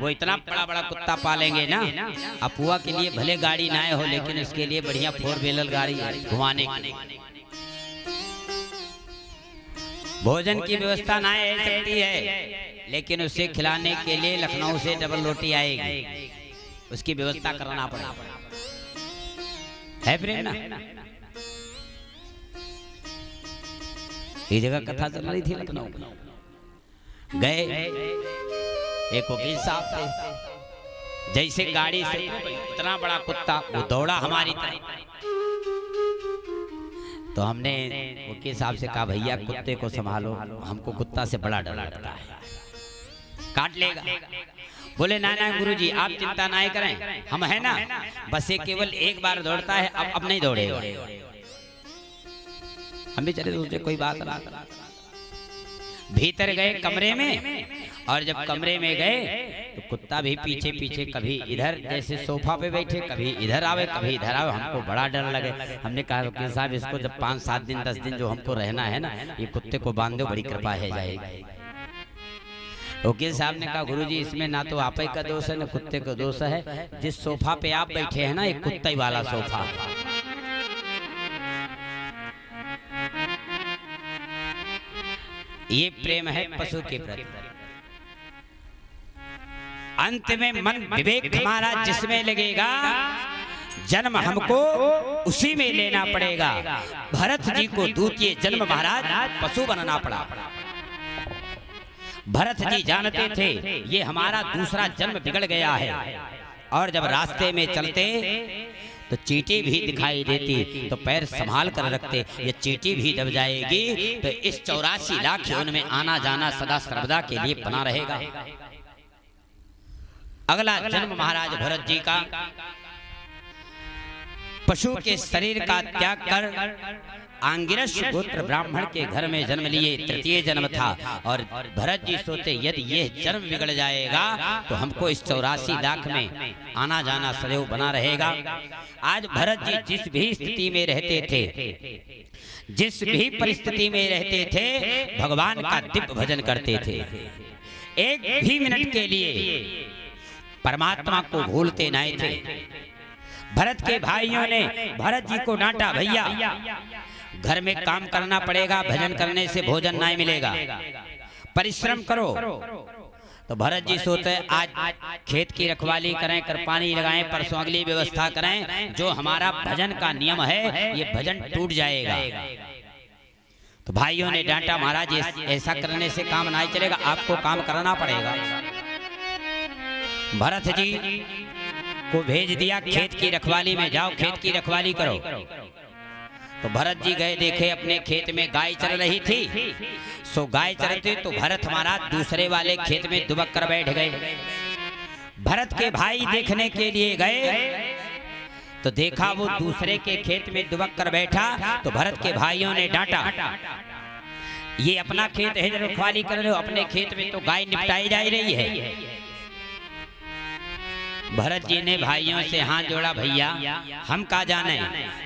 वो इतना बड़ा बड़ा कुत्ता पालेंगे ना, अपुआ के लिए भले गाड़ी ना हो, लेकिन उसके लिए बढ़िया 4 व्हीलर गाड़ी घुमाने की। भोजन की व्यवस्था ना हो सकती है, लेकिन उसे खिलाने के लिए लखनऊ से डबल रोटी आएगी, उसकी व्यवस्था करना पड़ेगा। है प्रेम ना? ये जगह कथा चल रही थी लखनऊ में, गए एक वकील साहब थे, जैसे गाड़ी से इतना बड़ा कुत्ता वो दौड़ा हमारी तरफ, तो हमने वकील साहब से कहा भैया कुत्ते को संभालो, हमको कुत्ता से बड़ा डर लगता है, काट लेगा। बोले ना ना गुरुजी आप चिंता ना करें, हम है ना, बस ये केवल एक बार दौड़ता है, अब नहीं दौड़ेगा। हम भी चले दूसरे कोई बात ना। भीतर गए कमरे में, और जब कमरे में गए तो कुत्ता भी पीछे पीछे, कभी इधर जैसे सोफा पे बैठे, कभी इधर आवे कभी इधर आवे, हमको बड़ा डर लगे। हमने कहा वकील साहब इसको जब 5-7 दिन 10 दिन जो हमको रहना है ना, ये कुत्ते को बांध दो, बड़ी कृपा है जाएगी। वकील साहब ने कहा गुरुजी इसमें ना तो आप ही का दोष है ना कुत्ते का दोष है, जिस सोफा पे आप बैठे हैं ना एक कुत्ता ही वाला सोफा, ये प्रेम है पशु के प्रति। अंत में मन विवेक हमारा जिसमें लगेगा, जन्म हमको उसी में लेना पड़ेगा। भरत जी को द्वितीय जन्म महाराज पशु बनना पड़ा। भरत जी जानते थे ये हमारा दूसरा जन्म बिगड़ गया है, और जब रास्ते में चलते तो चींटी भी दिखाई देती तो पैर संभाल कर रखते, ये चींटी भी दब जाएगी तो इस 84 लाख योनि में आना जाना सदा सर्वदा के लिए बना रहेगा। अगला जन्म महाराज भरत जी का पशु के शरीर का त्याग कर आंगिरस गोत्र ब्राह्मण के घर में जन्म लिए, तृतीय जन्म था। और भरत जी सोचे यदि यह जन्म बिगड़ जाएगा तो हमको इस 84 लाख में आना जाना सदैव बना रहेगा। आज भरत जी जिस भी स्थिति में रहते थे, जिस भी परिस्थिति में रहते थे, भगवान का दिव्य भजन करते थे। एक भी मिनट के लिए परमात्मा को भूलते नहीं थे। भरत के भाइयों ने भरत जी को डांटा, भैया घर में काम करना पड़ेगा, भजन करने से भोजन नहीं मिलेगा, परिश्रम करो। तो भरत जी सोचे आज खेत की रखवाली करें, कर पानी लगाएं, परसों अगली व्यवस्था करें, जो हमारा भजन का नियम है ये भजन टूट जाएगा। तो भाइयों ने डांटा, महाराज ऐसा करने से काम नहीं चलेगा, आपको काम करना पड़ेगा। भरत जी को भेज दिया खेत की रखवाली में, जाओ खेत की रखवाली करो। तो भरत जी गए, देखे अपने खेत में गाय चर रही थी। सो गाय चरते तो भरत महाराज दूसरे वाले खेत में दुबक कर बैठ गए। भरत के भाई देखने के लिए गए तो देखा वो दूसरे के खेत में दुबक कर बैठा। तो भरत के भाइयों ने डांटा, ये अपना खेत है, रखवाली कर रहे हो, अपने खेत में तो गाय निपटाई जा रही है। भरत जी ने भाइयों से हाथ जोड़ा, भैया हम का जाने,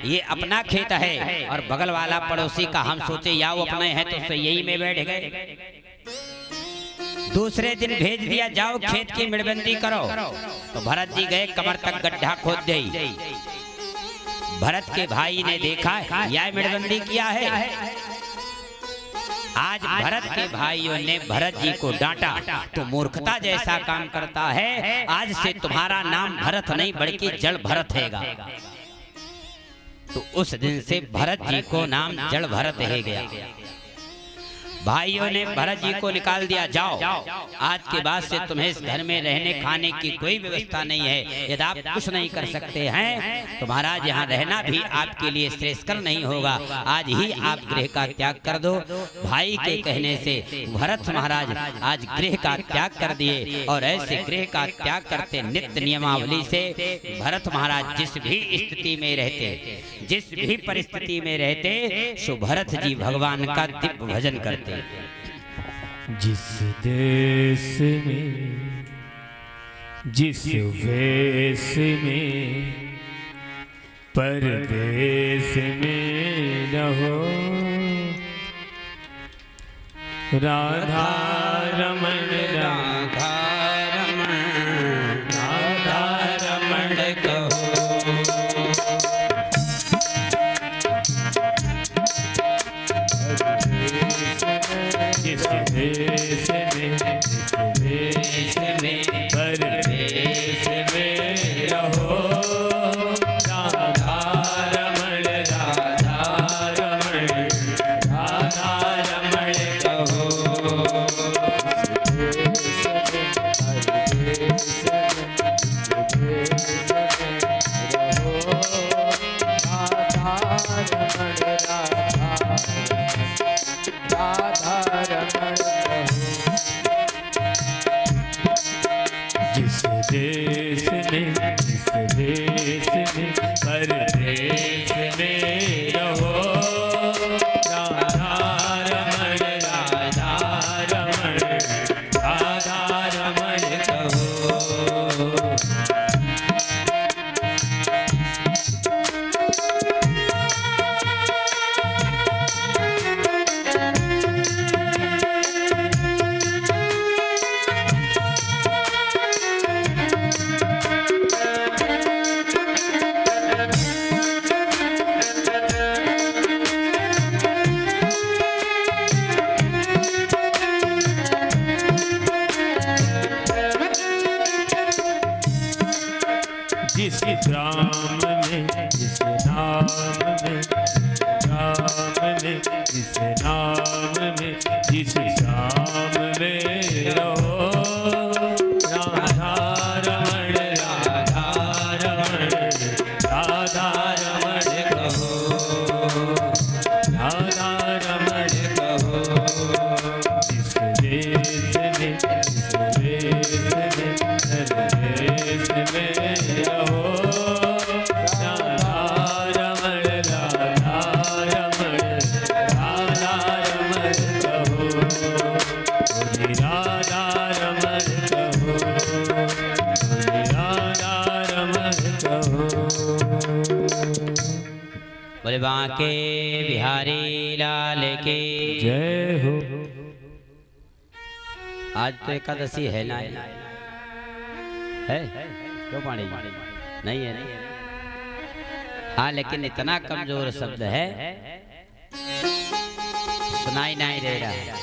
ये अपना खेत है और बगल वाला पड़ोसी का, हम सोचे या वो अपने हैं तो यही में बैठ गए। दूसरे दिन भेज दिया, जाओ खेत की मेड़बंदी करो। तो भरत जी गए, कमर तक गड्ढा खोद दी। भरत के भाई ने देखा यह मेड़बंदी किया है। आज भरत के भाइयों ने भरत जी को डांटा, तो मूर्खता जैसा काम करता है, आज से तुम्हारा नाम भरत नहीं बल्कि जड़ भरत हैगा। तो उस दिन से भरत जी को नाम जड़ भरत है गया। भाइयों ने भरत जी को निकाल दिया, जाओ आज के बाद से तुम्हें इस घर में रहने खाने की कोई व्यवस्था नहीं है। यदि आप कुछ नहीं कर सकते हैं तो महाराज यहाँ रहना भी आपके लिए श्रेयस्कर नहीं होगा, आज ही आप गृह का त्याग कर दो। भाई के कहने से भरत महाराज आज गृह का त्याग कर दिए, और ऐसे गृह का त्याग करते नित्य नियमावली से भरत महाराज जिस भी स्थिति में रहते, जिस भी परिस्थिति में रहते, सो भरत जी भगवान का दिव्य भजन करते। जिस देश में जिस वेश में परदेश में रहो, राधा रमण राधा रमण जिस देश में परदेश में रहो, राधा रमण राधा रमण राधा रमण कहो। जिस ग्राम में जिस नाम में, राम में जिस नाम में, जिस शाम में रहो, राधा रमण राधा रमण राधा रमण कहो, राधा रमण कहो। जिस देश में परदेश में रहो, राधा रमण राधा रमण राधा रमण कहो, मुझे राधा रमण कहो, मुझे राधा रमण कहो। बोले बांके बिहारी लाल के जय हो। आज तो एकादशी है ना? है क्यों पानी नहीं है? नहीं हाँ, लेकिन इतना कमजोर शब्द है सुनाई नहीं दे रहा।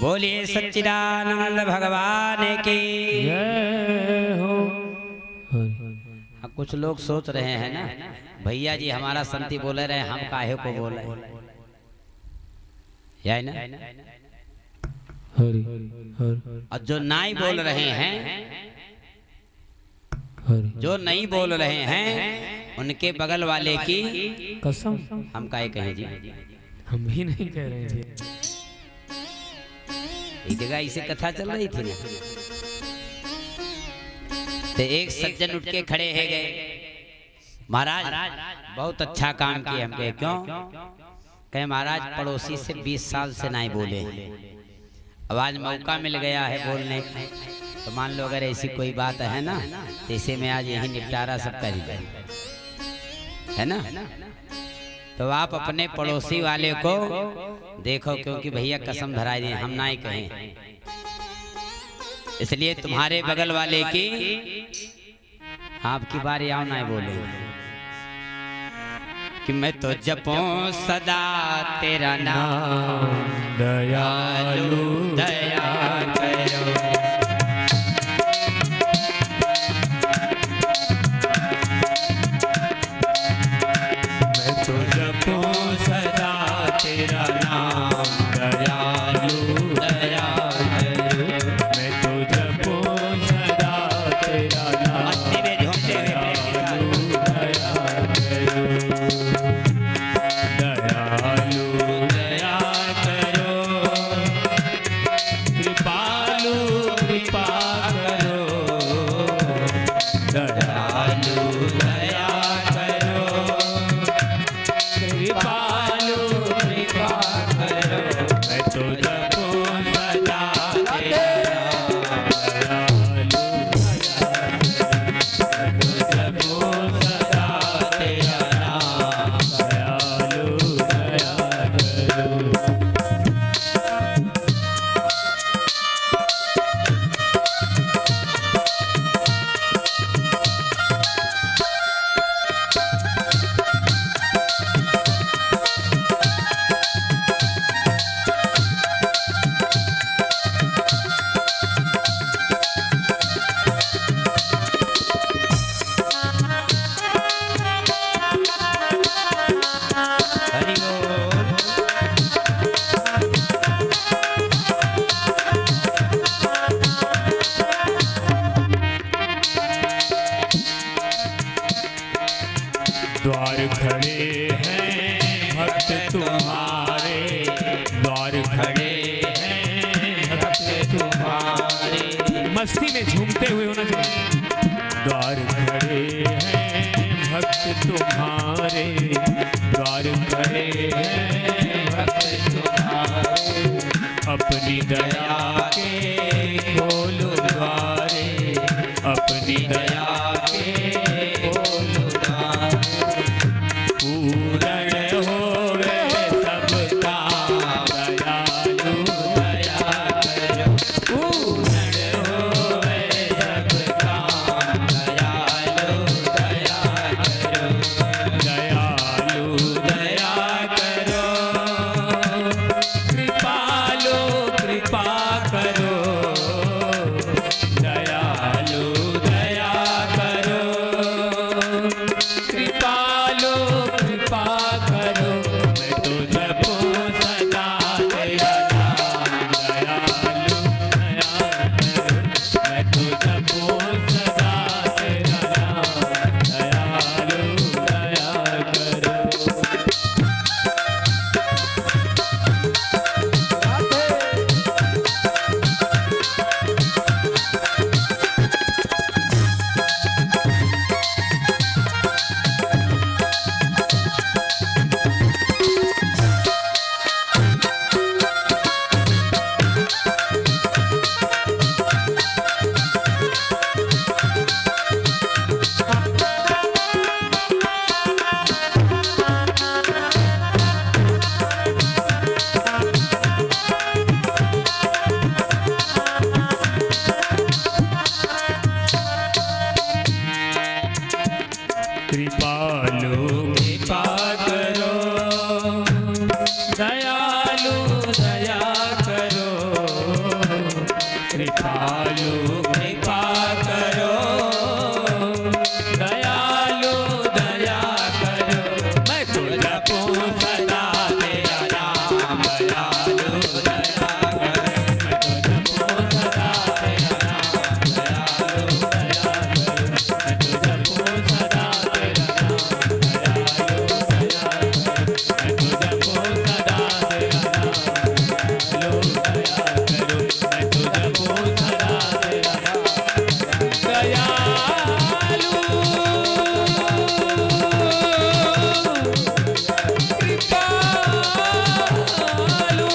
बोलिए सच्चिदानंद भगवान की जय हो। हाँ, कुछ लोग सोच रहे हैं ना, भैया जी हमारा संति बोले रहे, हम काहे को बोल रहे है ना? हरि हरि और जो नहीं बोल रहे हैं, हरि जो नहीं बोल रहे हैं, उनके बगल वाले की कसम हम काहे कहें जी? हम भी नहीं कह रहे थे। एक जगह इसे कथा चल रही थी ना, तो एक सज्जन उठ के खड़े है गए, महाराज बहुत अच्छा काम किया। हम कहे क्यों? कहे महाराज पड़ोसी से 20 साल से नहीं बोले, अब आज मौका मिल गया है बोलने का, तो मान लो अगर ऐसी कोई बात है ना, तो इसे में आज यही निपटारा सब कर है ना। तो आप अपने पड़ोसी वाले को देखो, क्योंकि भैया कसम धरा दिए हम ना ही कहें, इसलिए तुम्हारे बगल वाले की आपकी बारी आओ ना बोले कि मैं तो जपूं सदा तेरा नाम, दयालु दया करो। मैं तो जपूं सदा तेरा नाम, दयालु दया करो। मैं तो जपूं सदा तेरा नाम, मस्ती में झूमते हुए दयालु दया करो, दयालु दया करो, कृपालु कृपा करो, दयालु दया करो, कृपालु कृपा करो। मैं तो जपूं सदा तेरा नाम, दयालु दया करो। मैं तो जपूं सदा तेरा नाम, दयालु दया करो। हरि बोल। द्वार खड़े हैं भक्त तुम्हारे, द्वार खड़े हैं भक्त तुम्हारे, मस्ती में झूमते हुए होना चाहिए। द्वार खड़े हैं भक्त तुम्हारे, द्वार खड़े हैं भक्त तुम्हारे, अपनी दया के खोलो द्वारे, अपनी दया के खोलो द्वारे, पूर्ण होवे सबका दयालु दया करो, पूर्ण होवे सबका दयालु दया करो, दयालु दया करो, कृपालु कृपा करो, दयालु दया करो, कृपालु कृपा करो, मैं तो जपो सदा तेरा नाम, दयालु दया करो, मैं तो जपो सदा तेरा नाम, दयालु दया करो। कृपालु कृपा करो, दयालु दया करो, कृपालु कृपा करो, दयालु दया करो, मैं तो जपो सदा तेरा नाम, दयालु दया करो, मैं तो जपो सदा तेरा नाम, दयालु दया करो, मैं तो जपो सदा तेरा नाम, दयालु दया करो, मैं तो जपो सदा तेरा नाम, दयालु दया करो,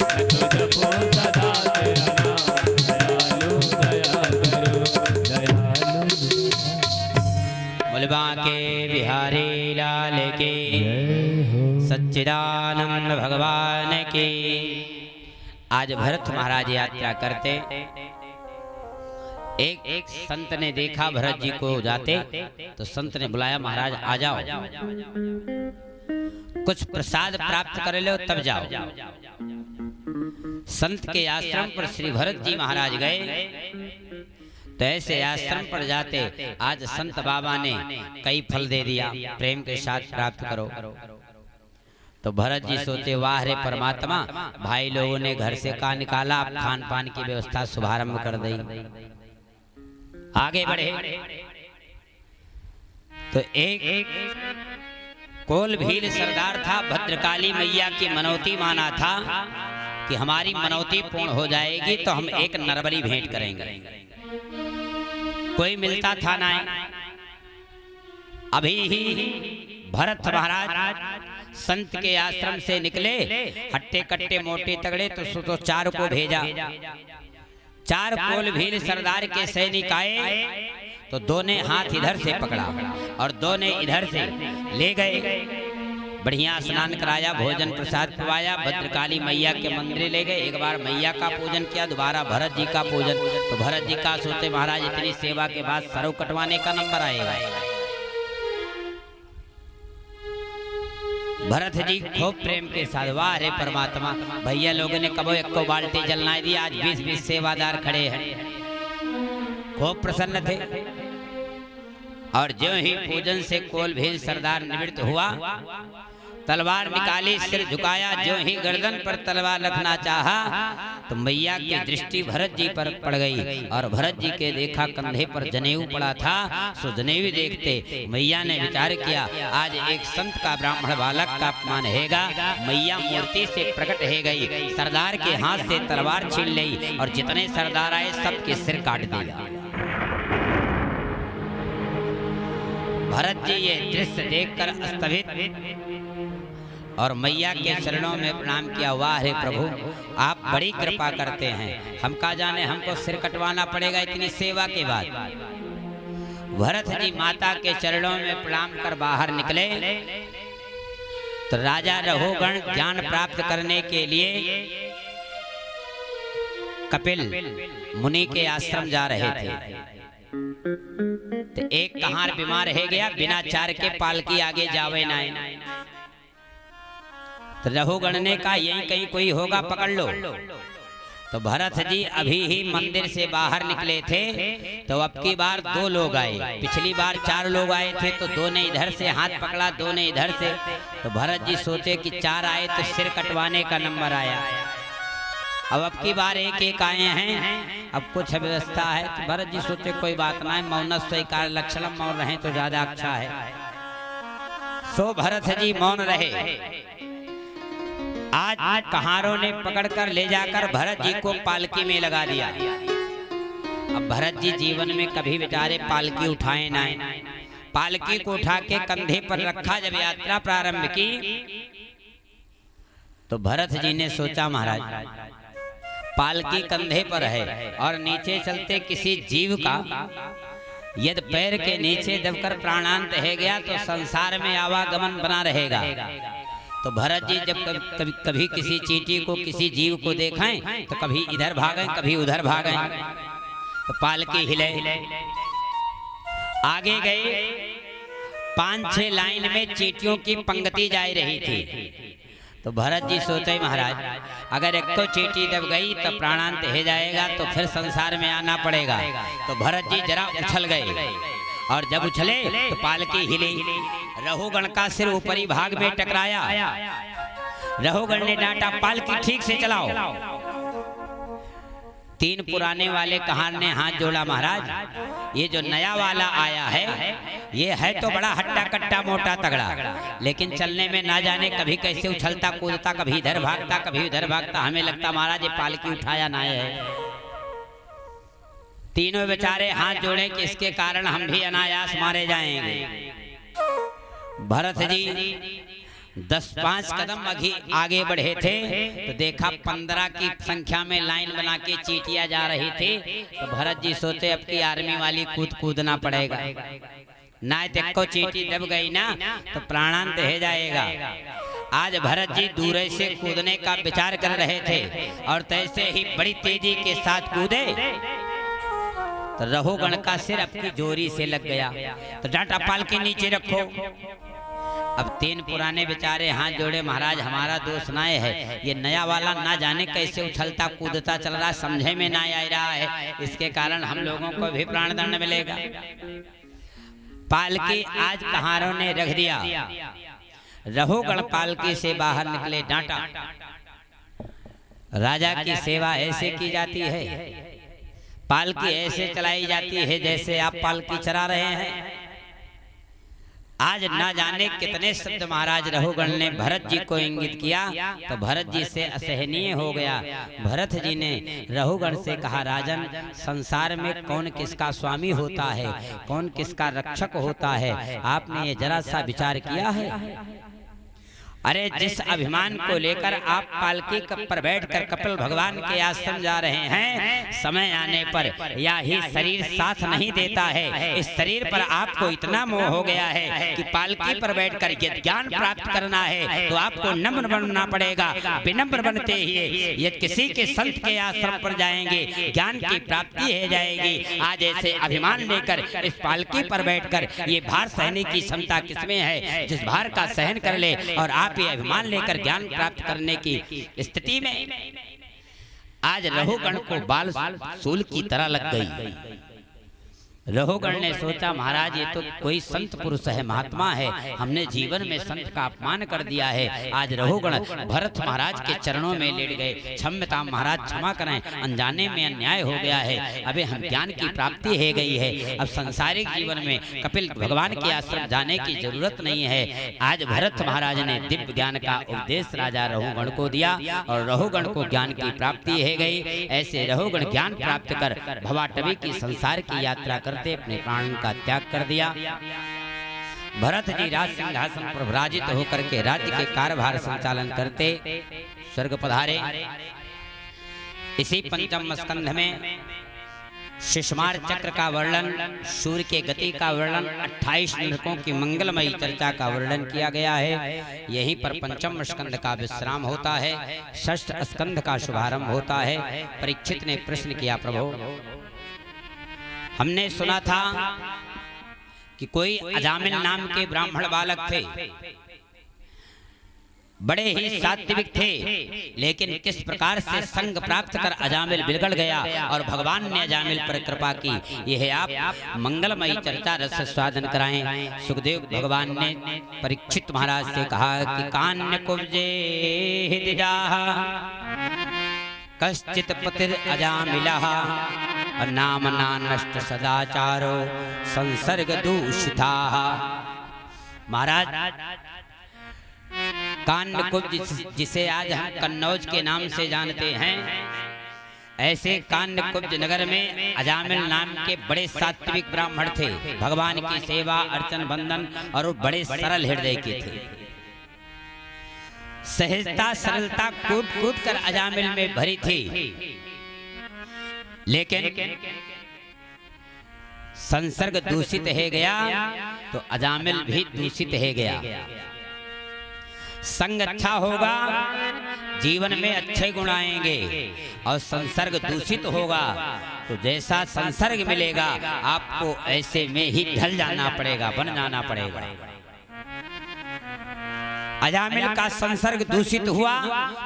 मैं तो जपो सदा तेरा नाम, दयालु मुलबा के बिहारी लाल के सच्चिदानंद भगवान की। आज भरत महाराज यात्रा करते, एक संत ने देखा भरत जी को जाते, तो संत ने बुलाया, महाराज आ जाओ, कुछ प्रसाद प्राप्त कर लो तब जाओ। संत के आश्रम पर श्री भरत जी महाराज गए, तो ऐसे आश्रम पर जाते आज संत बाबा ने कई फल दे दिया, प्रेम के साथ प्राप्त करो। तो भरत जी सोचे, वाह रे परमात्मा, भाई लोगों ने घर से कहा निकाला, अब खान पान की व्यवस्था शुभारंभ कर दी। आगे बढ़े तो एक कोल भील सरदार था, भद्रकाली मैया की मनौती माना था कि हमारी मनौती पूर्ण हो जाएगी तो हम एक नरबली भेंट करेंगे। कोई मिलता था ना। अभी ही भरत महाराज संत के आश्रम से निकले, हट्टे कट्टे मोटे तगड़े, तो चार को भेजा। चार कोल भील सरदार के सैनिक आए, तो दो ने हाथ इधर से पकड़ा और दो ने इधर से ले गए। बढ़िया स्नान कराया, भोजन प्रसाद खवाया, भद्रकाली मैया के मंदिर ले गए। एक बार मैया का पूजन किया, दोबारा भरत जी का पूजन। तो भरत जी का सोचे, महाराज इतनी सेवा के बाद सरव कटवाने का नंबर आएगा। भरत जी खूब प्रेम के साथ, वाह रे परमात्मा, भैया लोगों ने कबो एक को बाल्टी जलना दी, आज 20-20 सेवादार खड़े हैं। खूब प्रसन्न थे। और जो ही पूजन से कोल भील सरदार निवृत्त हुआ, तलवार निकाली, सिर झुकाया, जो ही गर्दन पर तलवार रखना चाहा तो मैया की दृष्टि भरत जी पर पड़ गई और भरत जी के देखा कंधे पर जनेऊ पड़ा था। सो जनेऊ देखते मैया ने विचार किया, आज एक संत का ब्राह्मण बालक का अपमान हैगा। मैया मूर्ति से प्रकट है गई, सरदार के हाथ से तलवार छीन ली और जितने सरदार आए सबके सिर काट दिया। भरत जी ये दृश्य देखकर स्तंभित और मैया के चरणों में प्रणाम किया। वाह रे प्रभु, आप बड़ी कृपा करते हैं, हम का जाने हमको सिर कटवाना पड़ेगा इतनी सेवा के बाद। भरत जी माता के चरणों में प्रणाम कर बाहर निकले तो राजा रघुगण ज्ञान प्राप्त करने के लिए कपिल मुनि के आश्रम जा रहे थे। तो एक कहार बीमार है गया, बिना चार के पालकी आगे जावे ना। तो रघुगण ने कहा यहीं कहीं कोई होगा, पकड़ लो। तो भरत जी अभी ही मंदिर से बाहर निकले थे तो अब की बार 2 लोग आए। पिछली बार 4 लोग आए थे तो 2 ने इधर से हाथ पकड़ा, 2 ने इधर से। तो भरत जी सोचे कि 4 आए तो सिर कटवाने का नंबर आया। अब की बार एक आए हैं, अब कुछ व्यवस्था है। तो भरत जी सोचे कोई बात ना है, मौनस्व कार लक्षणम, मौन रहे तो ज्यादा अच्छा है। सो भरत जी मौन रहे। आज कहारों ने पकड़कर ले जाकर भरत जी को पालकी में लगा दिया। अब भरत जी जीवन में कभी बेचारे पालकी उठाए ना। पालकी को उठा के कंधे पर रखा, जब यात्रा प्रारंभ की तो भरत जी ने सोचा महाराज पालकी कंधे पर है और नीचे चलते किसी जीव का यदि पैर के नीचे दबकर प्राणांत है गया तो संसार में आवागमन बना रहेगा। तो भरत जी जब कभी किसी चींटी को, किसी जीव को देखें तो कभी इधर भागें कभी उधर भागें। तो पालकी हिले, आगे गए, 5-6 लाइन में चींटियों की पंक्ति जा रही थी। तो भरत जी सोचे महाराज अगर एक तो चींटी दब गई तो प्राणांत हो जाएगा, तो फिर संसार में आना पड़ेगा। तो भरत जी जरा उछल गए और जब उछले तो पालकी हिली। रघुगण का सिर ऊपरी भाग में टकराया। रघुगण ने डांटा पालकी ठीक से चलाओ। 3 पुराने वाले कहार ने हाथ जोड़ा, महाराज ये जो नया वाला आया है ये है तो बड़ा हट्टा कट्टा मोटा तगड़ा, लेकिन चलने में ना जाने कभी कैसे उछलता कूदता, कभी इधर भागता कभी उधर भागता। हमें लगता महाराज ये पालकी उठाया ना है। तीनों बेचारे हाथ जोड़े कि इसके कारण हम भी अनायास मारे जाएंगे। भरत जी 10-5 कदम आगे बढ़े थे तो देखा 15 की संख्या में लाइन बना के चींटियां जा रही थी। तो भरत जी सोचे अब की आर्मी वाली कूदना पड़ेगा, ना देखो चींटी दब गई ना तो प्राणांत हो जाएगा। आज भरत जी दूर से कूदने का विचार कर रहे थे और तैसे ही बड़ी तेजी के साथ कूदे तो रघुगण का सिर अपनी जोरी से लग गया। तो डांटा पालकी नीचे रखो। अब 3 पुराने बेचारे हाथ जोड़े, महाराज हमारा दोष ना है, ये नया वाला ना जाने कैसे उछलता कूदता चल रहा, समझे में ना आ रहा है, इसके कारण हम लोगों को भी प्राण दंड मिलेगा। पालकी आज कहारों ने रख दिया। रघुगण पालकी से बाहर निकले, डांटा राजा की सेवा ऐसे की जाती है, पालकी ऐसे चलाई जाती है जैसे आप पालकी चला रहे हैं। आज ना जाने कितने शब्द महाराज रघुगण ने भरत जी को इंगित किया तो भरत जी से असहनीय हो गया। भरत जी ने रघुगण से कहा, राजन संसार में कौन किसका स्वामी होता है, कौन किसका रक्षक होता है, आपने ये जरा सा विचार किया है? अरे जिस अभिमान को लेकर आप पालकी पर बैठकर कपिल भगवान के आश्रम जा रहे हैं, समय आने पर या ही शरीर साथ नहीं देता है। इस शरीर पर आपको इतना मोह हो गया है कि पालकी पर बैठकर ज्ञान प्राप्त करना है तो आपको नम्र बनना पड़ेगा। विनम्र बनते ही यदि किसी के संत के आश्रम पर जाएंगे ज्ञान की प्राप्ति हो जाएगी। आज ऐसे अभिमान लेकर इस पालकी पर बैठकर ये भार सहने की क्षमता किसमें है? जिस भार का सहन कर ले और आप ये अभिमान लेकर ज्ञान प्राप्त करने की स्थिति में आज रघुगण को बाल सूल की तरह लग गई। रहुगण ने सोचा महाराज ये तो कोई संत पुरुष है, महात्मा है, हमने जीवन में संत का अपमान कर दिया है। आज रहुगण भरत महाराज के चरणों में लेट गए, क्षम्यताम महाराज, क्षमा करें, अनजाने में अन्याय हो गया है, अभी हम ज्ञान की प्राप्ति है गई है, अब सांसारिक जीवन में कपिल भगवान के आश्रम जाने की जरूरत नहीं है। आज भरत महाराज ने दिव्य ज्ञान का उपदेश राजा रहुगण को दिया और रहुगण को ज्ञान की प्राप्ति है गई। ऐसे रहुगण ज्ञान प्राप्त कर भवाटवी की संसार की यात्रा करते अपने प्राण का त्याग कर दिया। भरत जी राज सिंहासन पर विराजित होकर के राज्य के कार्यभार संचालन करते स्वर्ग पधारे। इसी पंचम स्कंध में शिशुमार चक्र का वर्णन, सूर्य के गति का वर्णन, 28 नरकों की मंगलमयी चर्चा का वर्णन किया गया है। यहीं पर पंचम स्कंध का विश्राम होता है, षष्ठ स्कंध का शुभारंभ होता है। परीक्षित ने प्रश्न किया, प्रभु हमने सुना था कि कोई अजामिल नाम के ब्राह्मण बालक थे, बड़े ही सात्विक थे, लेकिन किस प्रकार से संग प्राप्त कर अजामिल बिगड़ गया और भगवान ने अजामिल पर कृपा की, यह आप मंगलमयी चर्चा रस स्वादन कराएं। सुखदेव भगवान ने परीक्षित महाराज से कहा कि कान्य कुब्जे हिदिजाः कश्चित पतिर अजामिलः नाम नष्ट सदाचारो संसर्ग दूषिताः। महाराज कान्यकुब्ज जिसे आज हम कन्नौज के नाम से जानते हैं, ऐसे कान्यकुब्ज नगर में अजामिल नाम के बड़े सात्विक ब्राह्मण थे, भगवान की सेवा अर्चन बंदन और वो बड़े सरल हृदय के थे। सहजता सरलता कूद कूद कर अजामिल में भरी थी, लेकिन संसर्ग दूषित है गया तो अजामिल भी दूषित है गया। संग अच्छा होगा, जीवन में अच्छे गुण आएंगे, और संसर्ग दूषित होगा तो जैसा संसर्ग मिलेगा आपको ऐसे में ही ढल जाना पड़ेगा, बन जाना पड़ेगा। अजामिल का संसर्ग दूषित हुआ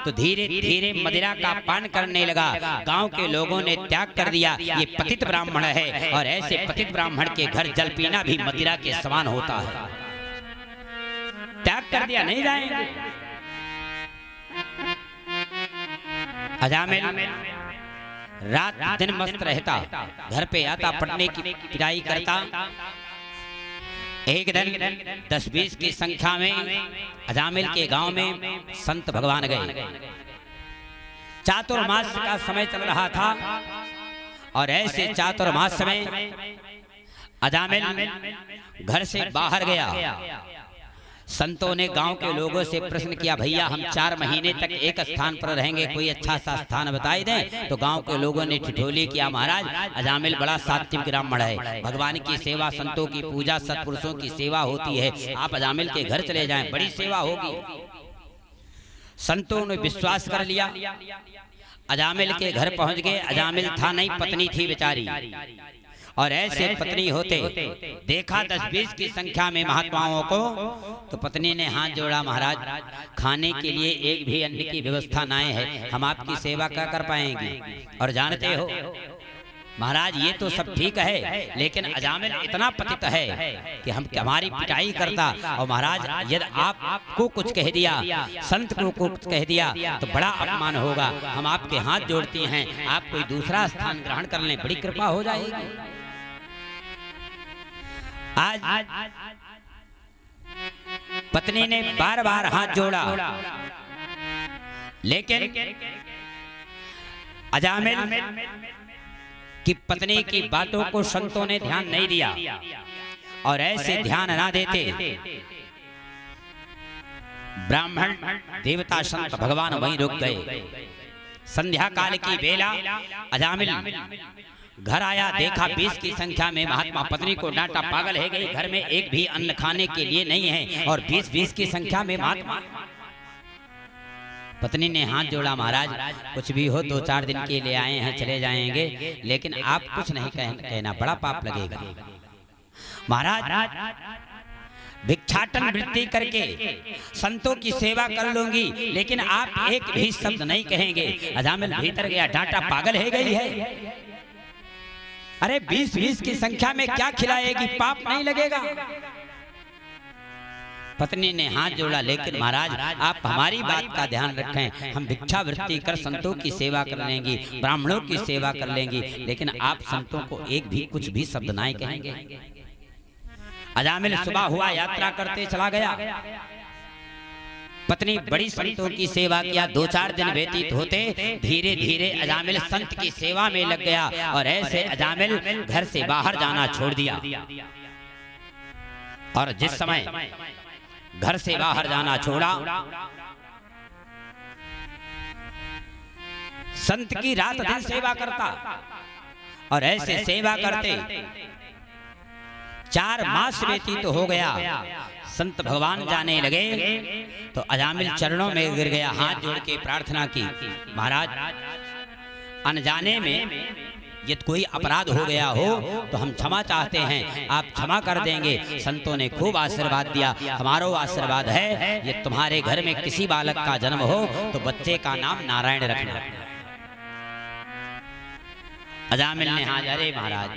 तो धीरे धीरे मदिरा का पान करने लगा। गांव के लोगों ने त्याग कर दिया, ये पतित ब्राह्मण है, और ऐसे पतित ब्राह्मण के घर जल पीना भी मदिरा के समान होता है। त्याग कर दिया, नहीं जाएंगे। अजामिल रात दिन मस्त रहता, घर पे आता, पढ़ने की पिटाई करता। एक दिन 10-20 की संख्या में अजामिल के गांव में संत भगवान गए। चातुर्मास का समय चल रहा था और ऐसे चातुर्मास में अजामिल घर से बाहर गया। संतों ने गांव के लोगों से प्रश्न किया, भैया हम 4 महीने तक एक स्थान पर रहेंगे, कोई अच्छा सा स्थान बताई दें। तो गांव के लोगों ने ठिठोली किया, महाराज अजामिल बड़ा सात्विक ब्राह्मण है, भगवान की सेवा, संतों की पूजा, सत्पुरुषों की सेवा होती है, आप अजामिल के घर चले जाएं, बड़ी सेवा होगी। संतों ने विश्वास कर लिया, अजामिल के घर पहुंच गए। अजामिल था नहीं, पत्नी थी बेचारी, और ऐसे पत्नी होते देखा 10-20 की संख्या में महात्माओं को, तो पत्नी ने हाथ जोड़ा, महाराज खाने के लिए एक भी अन्न की व्यवस्था नहीं है, हम आपकी सेवा क्या कर पाएंगे। और जानते हो महाराज ये तो सब ठीक है, लेकिन अजामिल इतना पतित है कि हमारी पिटाई करता, और महाराज यदि आपको कुछ कह दिया, संत को कुछ कह दिया तो बड़ा अपमान होगा, हम आपके हाथ जोड़ती हैं, आप कोई दूसरा स्थान ग्रहण कर लें, बड़ी कृपा हो जाएगी। आज पत्नी ने बार बार हाथ जोड़ा, लेकिन अजामिल की पत्नी की बातों को संतों ने ध्यान नहीं दिया, और ऐसे ध्यान ना देते ब्राह्मण देवता संत भगवान वहीं रुक गए। संध्या काल की बेला अजामिल घर आया, देखा 20 की संख्या में महात्मा, पत्नी को डांटा, पागल है गई, घर में एक भी अन्न खाने के लिए नहीं है, और 20 की संख्या में महात्मा। पत्नी ने हाथ जोड़ा, महाराज कुछ भी हो 2-4 दिन के लिए आए हैं, चले जाएंगे, लेकिन आप कुछ नहीं कहना, बड़ा पाप लगेगा। महाराज भिक्षाटन वृत्ति करके संतों की सेवा कर लूंगी, लेकिन आप एक भी शब्द नहीं कहेंगे। अजामिल भीतर गया, डांटा, पागल है गई है, अरे 20-20 की संख्या में क्या खिलाएगी, पाप नहीं लगेगा। पत्नी ने हाथ जोड़ा, लेकिन महाराज आप हमारी बात का ध्यान रखें, हम भिक्षावृत्ति कर संतों की सेवा कर लेंगी, ब्राह्मणों की सेवा कर लेंगी, लेकिन आप संतों को एक भी कुछ भी शब्द नहीं कहेंगे। अजामिल सुबह हुआ यात्रा करते चला गया। पत्नी बड़ी संतों की सेवा किया। 2-4 दिन व्यतीत होते धीरे धीरे अजामिल संत की सेवा में लग गया और ऐसे अजामिल घर से बाहर जाना छोड़ दिया। और जिस समय घर से बाहर जाना छोड़ा, संत की रात दिन सेवा करता और ऐसे सेवा करते 4 मास व्यतीत हो गया। संत भगवान जाने लगे तो अजामिल चरणों में गिर गया, हाथ जोड़ के प्रार्थना की, महाराज अनजाने में यदि कोई अपराध हो गया हो तो हम क्षमा चाहते हैं, आप क्षमा कर देंगे। संतों ने खूब आशीर्वाद दिया, हमारा आशीर्वाद है ये तुम्हारे घर में किसी बालक का जन्म हो तो बच्चे का नाम नारायण रखना। अजामिल ने हाँ, अरे महाराज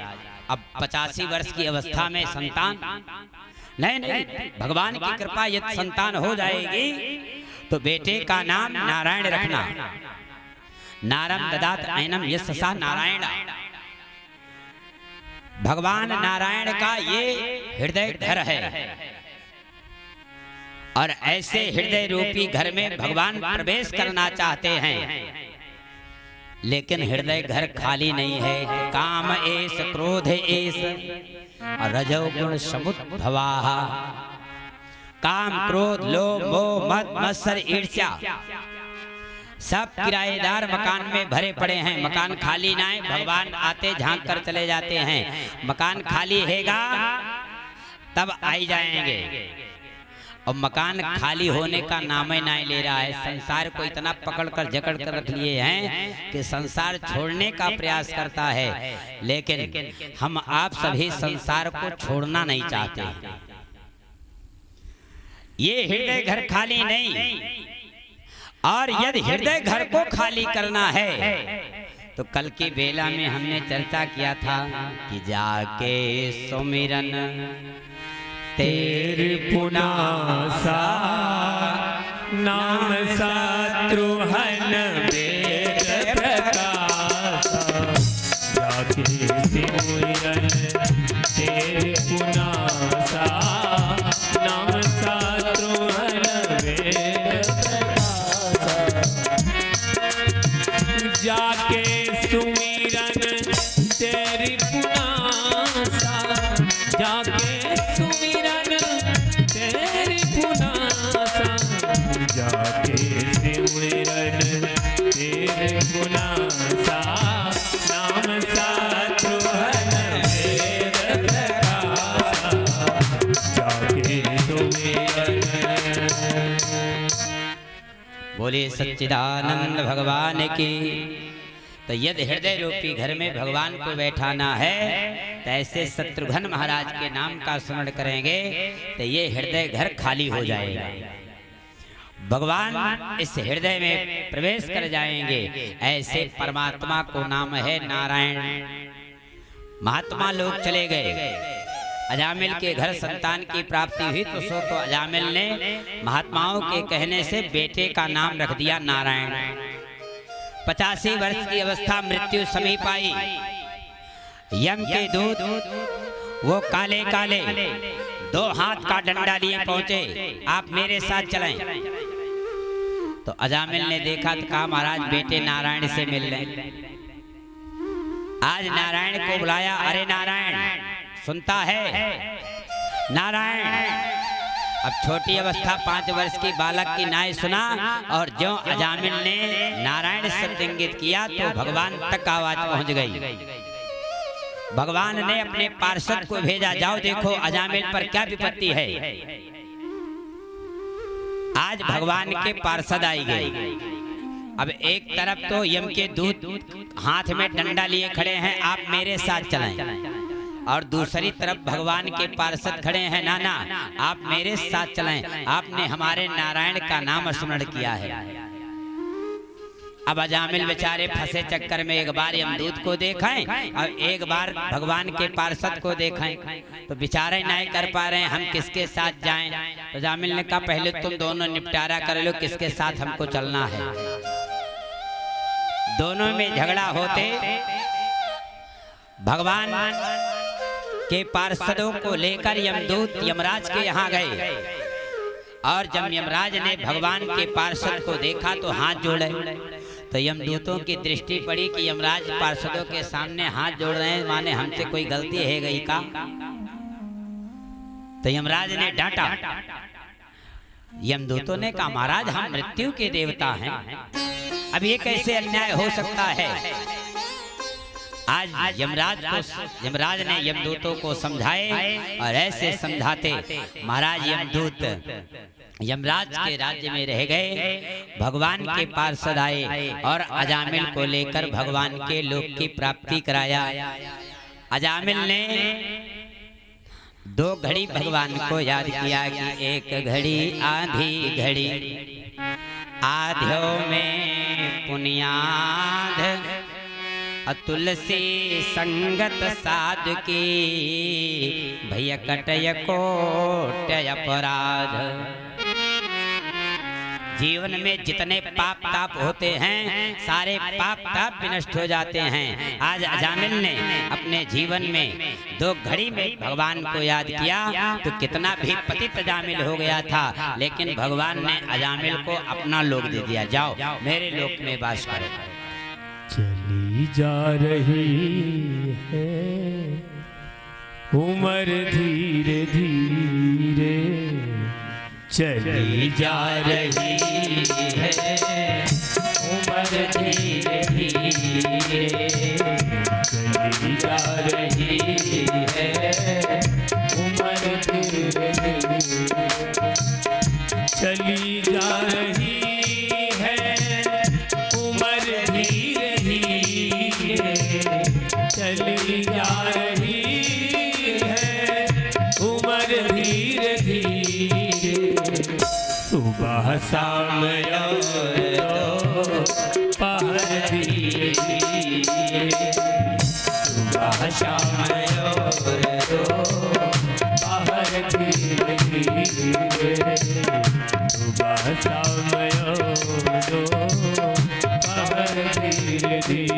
अब 85 वर्ष की अवस्था में संतान नहीं, भगवान की कृपा यदि संतान हो जाएगी तो बेटे का नाम नारायण रखना। नारम ददात ऐनम यस्सा नारायण। भगवान नारायण का ये हृदय घर है और ऐसे हृदय रूपी घर में भगवान प्रवेश करना चाहते हैं, लेकिन हृदय घर खाली नहीं है। काम एस क्रोध एस रजोगुण समुद्भवा। काम क्रोध लोभ मोह मद मत्सर ईर्ष्या सब किराएदार मकान में भरे पड़े हैं। मकान खाली ना है, भगवान आते झांक कर चले जाते हैं। मकान खाली हैगा तब आई जाएंगे और मकान खाली होने का नाम ही नहीं ले रहा है। संसार को इतना पकड़ कर जकड़ कर रख लिए हैं कि संसार छोड़ने का प्रयास करता है, लेकिन हम आप सभी संसार को छोड़ना नहीं चाहते। ये हृदय घर खाली नहीं, और यदि हृदय घर को खाली करना है तो कल की बेला में हमने चर्चा किया था कि जाके सुमिरन तेरे पुनासा नाम शत्रुहन वेद प्रकाशा। जाके सिमरन तेरे पुनासा नाम शत्रुहन वेद प्रकाशा। जाके सुमिरन तेरी पुनासा, जाके सुमिरन तेरी पुनासा। जाके सिमरन तेरे पुनासा नाम शत्रुहन वेद प्रकाशा। जाके सुमिरन। बोले सच्चिदानंद भगवान की। तो यदि हृदय रूपी घर में भगवान को बैठाना है तो ऐसे शत्रुघ्न महाराज के नाम का स्मरण करेंगे तो ये हृदय घर खाली हो जाएगा। भगवान इस हृदय में प्रवेश कर जाएंगे। ऐसे परमात्मा को नाम है नारायण। महात्मा लोग चले गए, अजामिल के घर संतान की प्राप्ति हुई तो तो अजामिल ने महात्माओं के कहने से बेटे का नाम रख दिया नारायण। 85 वर्ष की अवस्था मृत्यु समीप आई। यम के दूत वो काले काले 2 हाथ का डंडा लिए पहुंचे, आप मेरे साथ चलें। तो अजामिल ने देखा तो कहा महाराज बेटे नारायण से मिल लें। आज नारायण को बुलाया, अरे नारायण सुनता है नारायण। अब छोटी अवस्था 5 वर्ष की बालक की नाय सुना और जो अजामिल ने नारायण शब्द इंगित किया तो भगवान तक आवाज पहुंच गई। भगवान ने अपने पार्षद को भेजा, जाओ देखो अजामिल पर क्या विपत्ति है। आज भगवान के पार्षद आई गए। अब एक तरफ तो यम के दूत हाथ में डंडा लिए खड़े हैं, आप मेरे साथ चलें, और दूसरी तरफ भगवान के पार्षद खड़े हैं, नाना आप मेरे साथ चलें, आपने हमारे नारायण का नाम स्मरण किया है। अब अजामिल बेचारे फंसे चक्कर में एक बार यमदूत को देखें और एक बार भगवान के पार्षद को देखें, तो बेचारे नहीं कर पा रहे हैं, हम किसके साथ जाएं। तो अजामिल ने कहा पहले तुम दोनों निपटारा कर लो, किसके साथ हमको चलना है। दोनों में झगड़ा होते भगवान के पार्षदों को लेकर यमदूत यमराज के यहाँ गए, और जब यमराज ने भगवान के पार्षद को देखा तो हाथ जोड़े। तो यमदूतों की दृष्टि पड़ी कि यमराज पार्षदों के सामने हाथ जोड़ रहे हैं, माने हमसे कोई गलती है गई का। तो यमराज ने डांटा। यमदूतों ने कहा महाराज हम मृत्यु के देवता हैं, अब ये कैसे अन्याय हो सकता है। आज यमराज ने यमदूतों को समझाए, और ऐसे समझाते महाराज यमदूत यमराज के राज्य में रह गए। भगवान के पार्षद आए और अजामिल को लेकर भगवान के लोक की प्राप्ति कराया। अजामिल ने 2 घड़ी भगवान को याद किया कि एक घड़ी आधी घड़ी, आध्यों में पुण्याध, तुलसी संगत साधु की, भैया कटय कोट अपराध। जीवन में जितने पाप ताप होते हैं सारे पाप ताप विनष्ट हो जाते हैं। आज अजामिल ने अपने जीवन में 2 घड़ी में भगवान को याद किया तो कितना भी पतित अजामिल हो गया था, लेकिन भगवान ने अजामिल को अपना लोक दे दिया, जाओ मेरे लोक में वास करो। चली जा रही है उम्र धीरे धीरे, चली जा रही है उम्र धीरे धीरे, चली जा रही है उम्र धीरे धीरे, चली जा रही चली जा रही है उम्र धीरे धीरे, सुबह शाम पहर धीरे धीरे, सुबह शाम पहर धीरे धीरे, सुबह शाम पहर धीरे धीरे।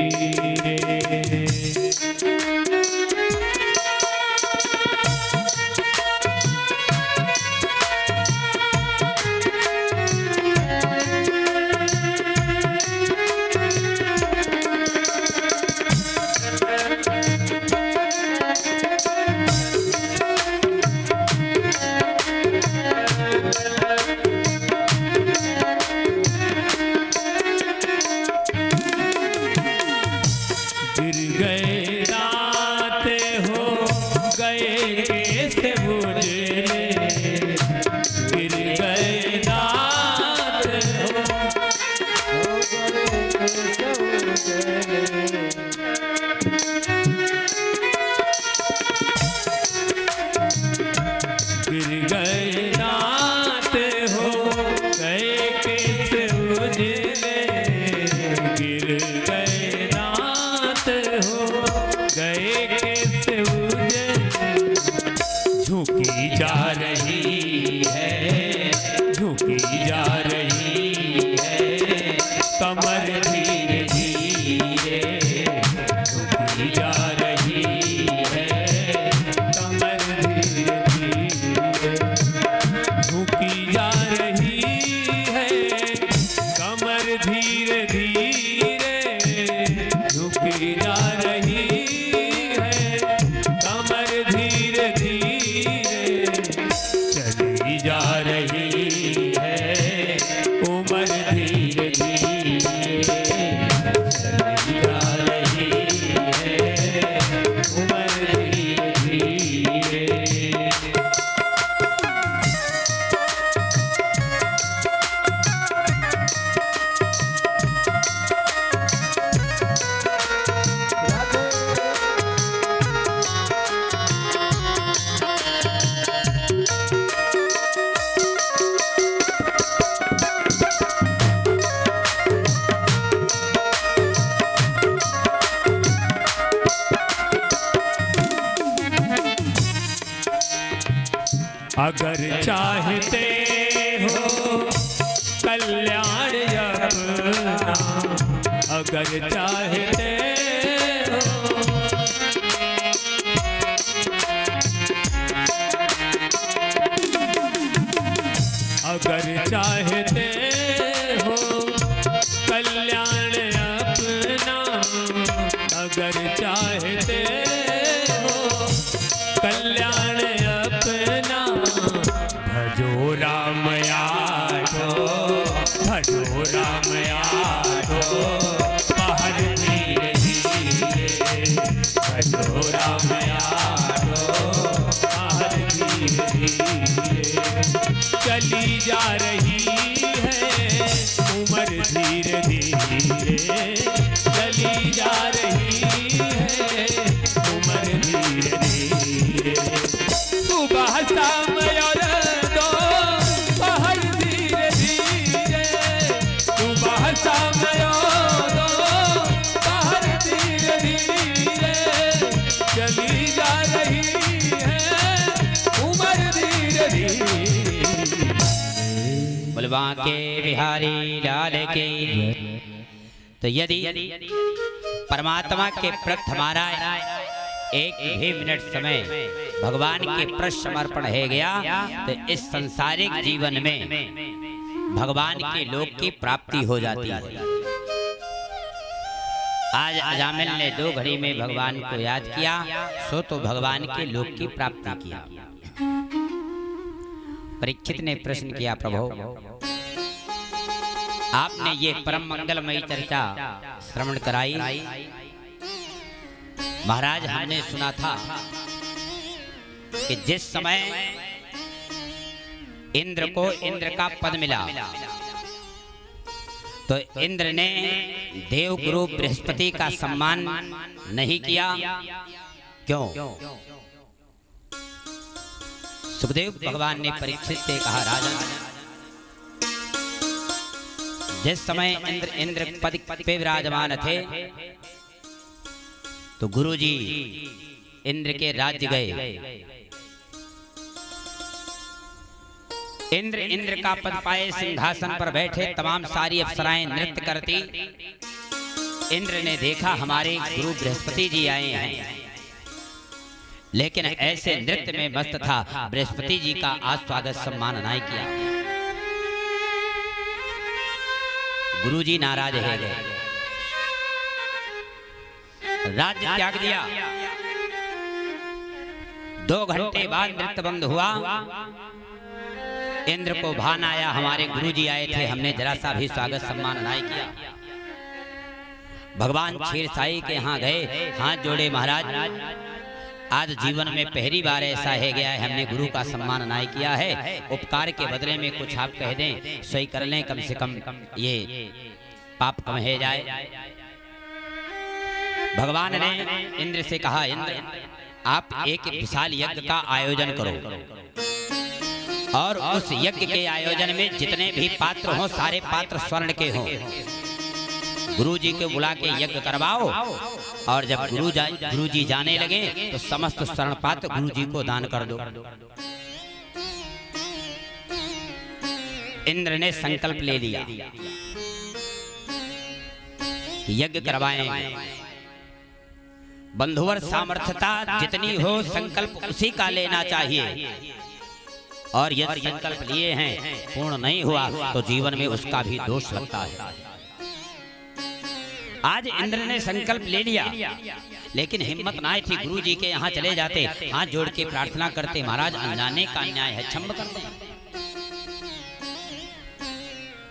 अगर चाहते हो कल्याण अपना, अगर चाहते हो अगर चाहते हो कल्याण अपना, अगर चाहते हो कल्याण अपना, भजो राम आठो, भजो राम आठो, बाहर धीरे धीरे, भजो राम आठो, बाहर धीरे धीरे, चली जा रही है उम्र धीरे धीरे, चली जा रही है उम्र धीरे धीरे, सुबह शाम और दोपहर धीरे धीरे, सुबह शाम और दोपहर धीरे धीरे, चली जा रही है उम्र धीरे धीरे। बलवा के बिहारी लाल के। तो यदि परमात्मा के प्रति हमारा एक भी मिनट समय भगवान के प्रति समर्पण है गया तो इस संसारिक जीवन में भगवान के लोक की प्राप्ति हो जाती है। आज अजामिल ने 2 घड़ी में भगवान को याद किया, सो तो भगवान के लोक की प्राप्ति किया। परीक्षित ने प्रश्न किया, प्रभु आपने ये परम मंगलमयी चर्चा श्रवण कराई, महाराज हमने सुना था कि जिस समय इंद्र को इंद्र का पद मिला तो इंद्र ने देवगुरु बृहस्पति का सम्मान नहीं किया, क्यों? सुखदेव भगवान ने परीक्षित से कहा, राजन जिस समय इंद्र पद पे विराजमान थे तो गुरुजी इंद्र के राज्य गए, इंद्र का पद पाए सिंहासन पर बैठे, तमाम सारी अप्सराएं नृत्य करती। इंद्र ने देखा हमारे गुरु बृहस्पति जी आए हैं, लेकिन ऐसे नृत्य में मस्त था, बृहस्पति जी का आज स्वागत सम्मान नहीं किया। गुरुजी नाराज है गए, राज्य त्याग दिया। 2 घंटे बाद नृत्य बंद हुआ। इंद्र को भान आया हमारे गुरुजी आए थे, हमने जरा सा भी स्वागत सम्मान नहीं किया। भगवान क्षीरसाई के यहाँ गए, हाथ जोड़े, महाराज आज जीवन में पहली बार ऐसा है गया है हमने गुरु का सम्मान नहीं किया है, उपकार के बदले में कुछ आप कह दें, सही कर लें, कम से कम ये पाप कम है जाए। भगवान ने इंद्र से कहा, इंद्र आप एक विशाल यज्ञ का आयोजन करो और उस यज्ञ के आयोजन में जितने भी पात्र हों सारे पात्र स्वर्ण के हों। गुरुजी को बुला के यज्ञ करवाओ और जब गुरुजी जाने लगे तो समस्त स्वर्ण पात्र गुरुजी को दान कर दो। इंद्र ने संकल्प ले लिया कि यज्ञ करवाएंगे। बंधुवर सामर्थ्यता जितनी हो संकल्प उसी का लेना चाहिए, और यदि संकल्प लिए हैं पूर्ण नहीं हुआ तो जीवन में उसका भी दोष लगता है। आज इंद्र ने संकल्प ले लिया, लेकिन हिम्मत ना थी, गुरुजी के यहाँ चले जाते, हाथ जोड़ के प्रार्थना करते, महाराज अनजाने का अन्याय है, क्षमा कर दें।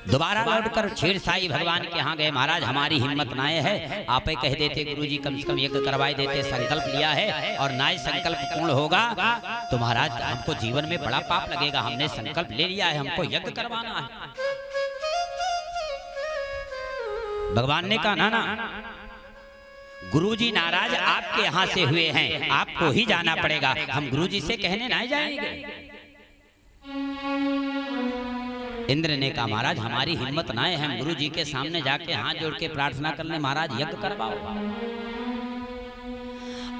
दोबारा लौटकर क्षीरसाई भगवान के यहाँ गए, महाराज हमारी हिम्मत नाय है, आप ही कह देते गुरुजी कम से कम यज्ञ करवाए देते, संकल्प लिया है और नाय संकल्प पूर्ण होगा तो महाराज हमको जीवन में बड़ा पाप लगेगा, हमने संकल्प ले लिया है, हमको यज्ञ करवाना है। भगवान ने कहा ना, गुरुजी नाराज आपके यहाँ से हुए हैं, आपको ही जाना पड़ेगा, हम गुरुजी से कहने नहीं जाएंगे। इंद्र ने कहा महाराज हमारी हिम्मत ना है, हम गुरुजी के सामने जाके हाथ जोड़ के प्रार्थना करने, महाराज यज्ञ करवाओ।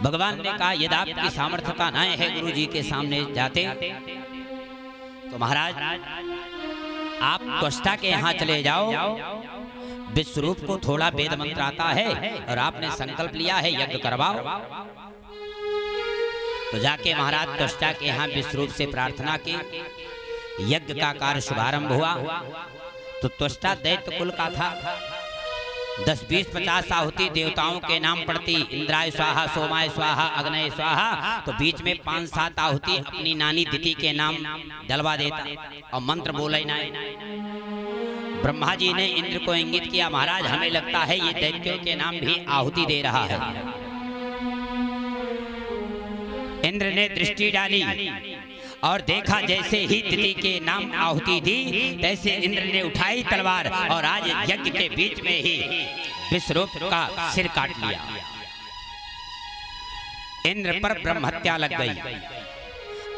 भगवान ने कहा यदि आपकी सामर्थ्यता ना है गुरुजी के सामने जाते महाराज आप त्वष्टा के यहाँ चले जाओ, विश्वरूप को थोड़ा वेद मंत्र आता है और आपने संकल्प लिया है यज्ञ करवाओ। तो जाके महाराज त्वष्टा के यहाँ विश्वरूप से प्रार्थना की, यज्ञ का कार्य शुभारंभ हुआ। तो त्वष्टा दैत्य कुल का था, 10, 20, 50 आहुति देवताओं के नाम पड़ती, इंद्राय स्वाहा, सोमाय स्वाहा, अग्नय स्वाहा। तो बीच में 5-7 आहुति अपनी नानी दिति के नाम डलवा देता और मंत्र बोले ना। ब्रह्मा जी ने इंद्र को इंगित किया, महाराज हमें लगता है ये दैत्यों के नाम भी आहुति दे रहा है। इंद्र ने दृष्टि डाली और देखा जैसे ही दिति के नाम आहुति दी, तैसे इंद्र ने उठाई तलवार और आज यज्ञ के बीच में ही विश्वरूप का सिर काट लिया। इंद्र पर ब्रह्म हत्या लग गई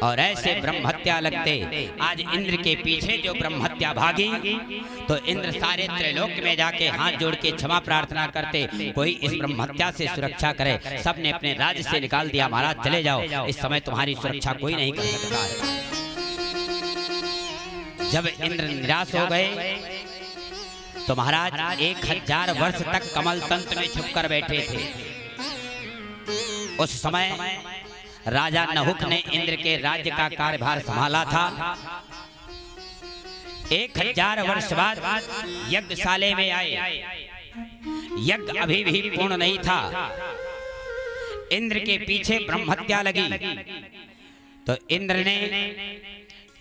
और ऐसे ब्रह्म हत्या लगते आज इंद्र के पीछे जो ब्रह्म हत्या भागी, तो इंद्र सारे त्रैलोक में जाके हाथ जोड़ के क्षमा प्रार्थना करते, कोई इस ब्रह्म हत्या से सुरक्षा करे। सबने अपने राज्य से निकाल दिया, महाराज चले जाओ, इस समय तुम्हारी सुरक्षा कोई नहीं कर सकता है। जब इंद्र निराश हो गए तो महाराज 1000 वर्ष तक कमल तंत्र में छुपकर बैठे थे। उस समय राजा नहुक ने इंद्र के राज्य का कार्यभार संभाला था। 1000 वर्ष बाद यज्ञशाले में आए, यज्ञ अभी भी पूर्ण नहीं था, इंद्र के पीछे ब्रह्म हत्या लगी। तो इंद्र ने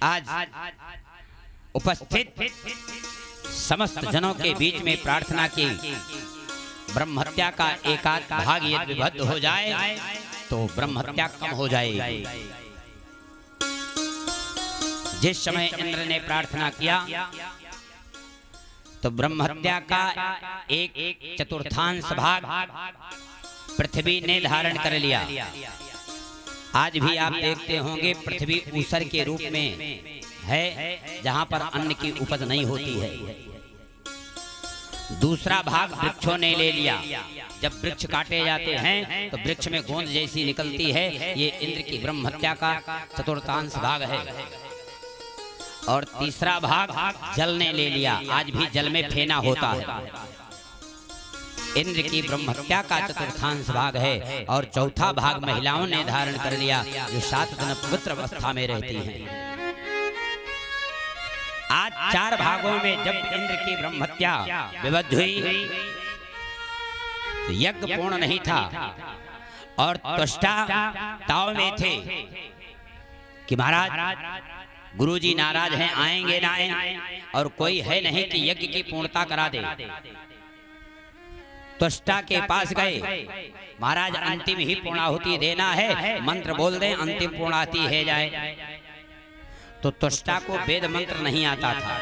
आज उपस्थित समस्त जनों के बीच में प्रार्थना की, ब्रह्म हत्या का एकाध भाग यदि विभक्त हो जाए तो ब्रह्म हत्या कम हो जाएगी। जिस समय इंद्र ने प्रार्थना किया तो ब्रह्म हत्या का एक चतुर्थांश भाग पृथ्वी ने धारण कर लिया। आज भी आप देखते होंगे पृथ्वी ऊसर के रूप में है, जहां पर अन्न की उपज नहीं होती है। दूसरा भाग वृक्षों ने ले लिया। जब वृक्ष काटे जाते हैं तो वृक्ष में गोंद जैसी निकलती है, ये इंद्र की ब्रह्म हत्या का चतुर्थांश भाग है। और तीसरा भाग जल ने ले लिया, आज भी जल में फेना होता है। इंद्र की ब्रह्म हत्या का चतुर्थांश भाग है। और चौथा भाग महिलाओं ने धारण कर लिया, जो 7 दिन पवित्र अवस्था में रहती हैं। आज 4 भागों में जब इंद्र की ब्रह्म हत्या विबद्ध हुई तो यज्ञ पूर्ण नहीं था और त्वष्टा ताव में थे कि महाराज गुरुजी नाराज हैं, आएंगे ना आए, और कोई है नहीं कि यज्ञ की पूर्णता करा दे। त्वष्टा के पास गए, महाराज अंतिम ही पूर्णाहुति देना है, मंत्र बोल दें अंतिम पूर्णाहुति है जाए। तो त्वष्टा को वेद मंत्र नहीं आता था।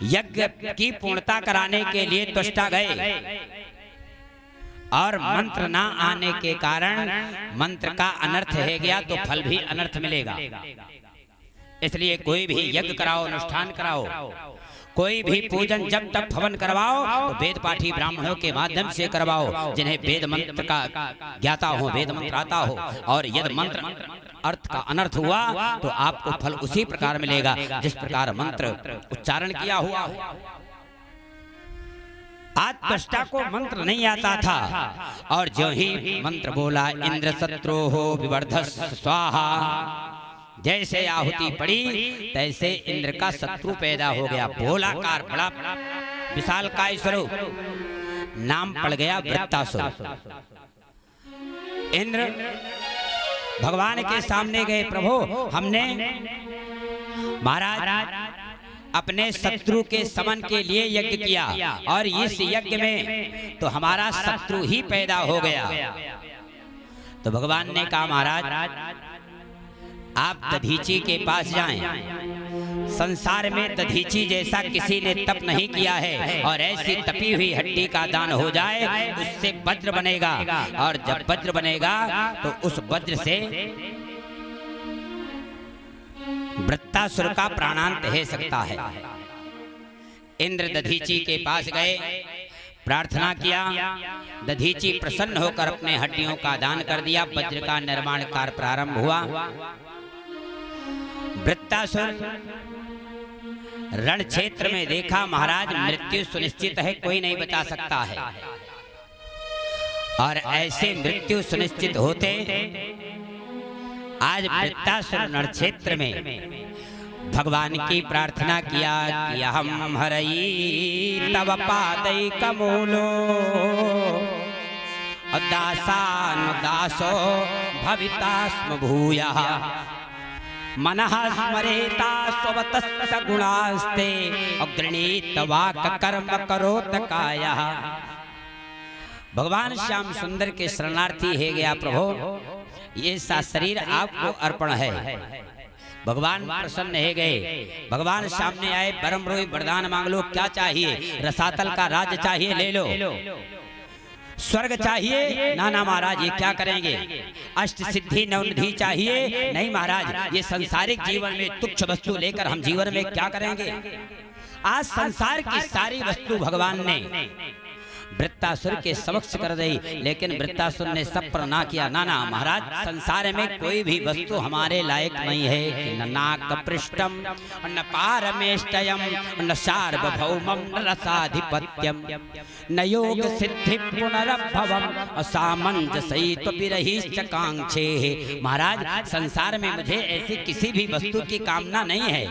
यज्ञ की पूर्णता कराने के लिए त्वष्टा गए और मंत्र ना आने के कारण मंत्र का अनर्थ है गया, तो फल भी अनर्थ मिलेगा। इसलिए कोई भी यज्ञ कराओ, अनुष्ठान कराओ, कोई भी पूजन जब तक हवन करवाओ तो वेद पाठी ब्राह्मणों के माध्यम से करवाओ, जिन्हें वेद मंत्र का ज्ञाता हो, वेद मंत्र आता हो। और यदि मंत्र अर्थ का अनर्थ हुआ तो आपको फल उसी प्रकार मिलेगा जिस प्रकार मंत्र उच्चारण किया हुआ। आज त्वष्टा को मंत्र नहीं आता था और जो ही मंत्र बोला, इंद्र शत्रु हो विवर्धस स्वाहा, जैसे आहुति पड़ी तैसे इंद्र का शत्रु पैदा हो गया। भोलाकार बड़ा विशाल काय स्वरूप, नाम पड़ गया वृत्तासुर। इंद्र भगवान के सामने गए, प्रभु हमने महाराज अपने शत्रु के समन के लिए यज्ञ किया और इस यज्ञ में तो हमारा शत्रु ही पैदा हो गया। तो भगवान ने कहा, महाराज आप दधीची के पास जाएं। संसार में दधीची जैसा किसी ने तप नहीं किया है, और ऐसी तपी हुई हड्डी का दान हो जाए उससे वज्र बनेगा, और जब वज्र बनेगा तो उस वज्र से वृत्तासुर का प्राणांत है सकता है। इंद्र दधीची के पास गए, प्रार्थना किया, दधीची प्रसन्न होकर अपने हड्डियों का दान कर दिया। वज्र का निर्माण कार्य प्रारंभ हुआ। वृत्तासुर रण क्षेत्र में देखा महाराज मृत्यु सुनिश्चित है, कोई नहीं बचा सकता है। और ऐसे मृत्यु सुनिश्चित होते आज वृत्तासुर रण क्षेत्र में भगवान की प्रार्थना किया कि हम हरई तव पादै कमूलो दासानुदासो भविता स्म भूयः मनः स्मरेता स्वतस्त गुणास्ते अग्रणीत वाक कर्म करोत कायः। भगवान श्याम सुंदर के शरणार्थी है गया प्रभु, ये सा शरीर आपको अर्पण है। भगवान प्रसन्न है गए, भगवान सामने आए, परम रोई वरदान मांग लो, क्या चाहिए? रसातल का राज्य चाहिए, ले लो। स्वर्ग चाहिए? ना ना महाराज, ये क्या करेंगे? अष्ट सिद्धि नवनिधि चाहिए? नहीं महाराज, ये संसारिक जीवन में तुच्छ वस्तु लेकर हम जीवन में क्या करेंगे? आज संसार की सारी वस्तु भगवान ने वृत्तासुर के समक्ष कर दी, लेकिन वृत्तासुर ने सब पर ना किया। ना ना महाराज, संसार में कोई भी वस्तु हमारे लायक नहीं है कि न नाक पृष्ठम न पारमेष्टयम न सार्वभौमम न रसाधिपत्यम न योग सिद्धि पुनरभवम असामंजस्य विरहिश्च कांक्षे। महाराज, संसार में मुझे ऐसी किसी भी वस्तु की कामना नहीं है।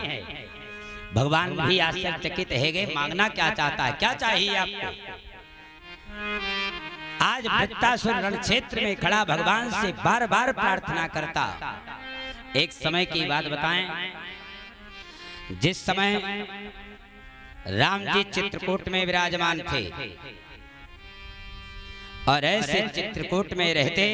भगवान भी आश्चर्यचकित है गए, मांगना क्या चाहता है, क्या चाहिए आपको? आज वृत्तासुर रण क्षेत्र में खड़ा भगवान से बार बार प्रार्थना करता। एक समय की बात बताएं, जिस समय राम जी चित्रकूट में विराजमान थे और ऐसे चित्रकूट में रहते